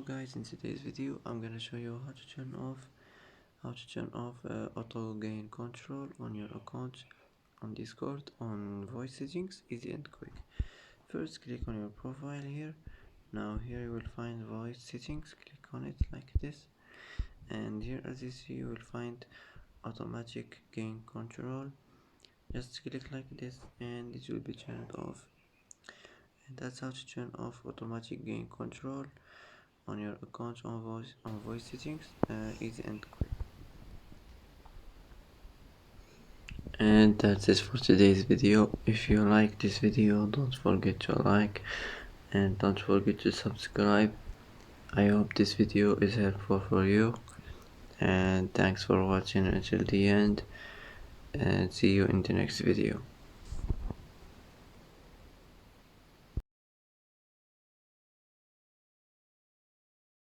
Hello guys, in today's video I'm gonna show you how to turn off auto gain control on your account on Discord on voice settings, easy and quick. First click on your profile here. Now here you will find voice settings, click on it like this, and here as you see you will find automatic gain control. Just click like this and it will be turned off. And that's how to turn off automatic gain control on your account on voice settings, easy and quick. And that's it for today's video. If you like this video, don't forget to like and don't forget to subscribe. I hope this video is helpful for you, and thanks for watching until the end, and see you in the next video.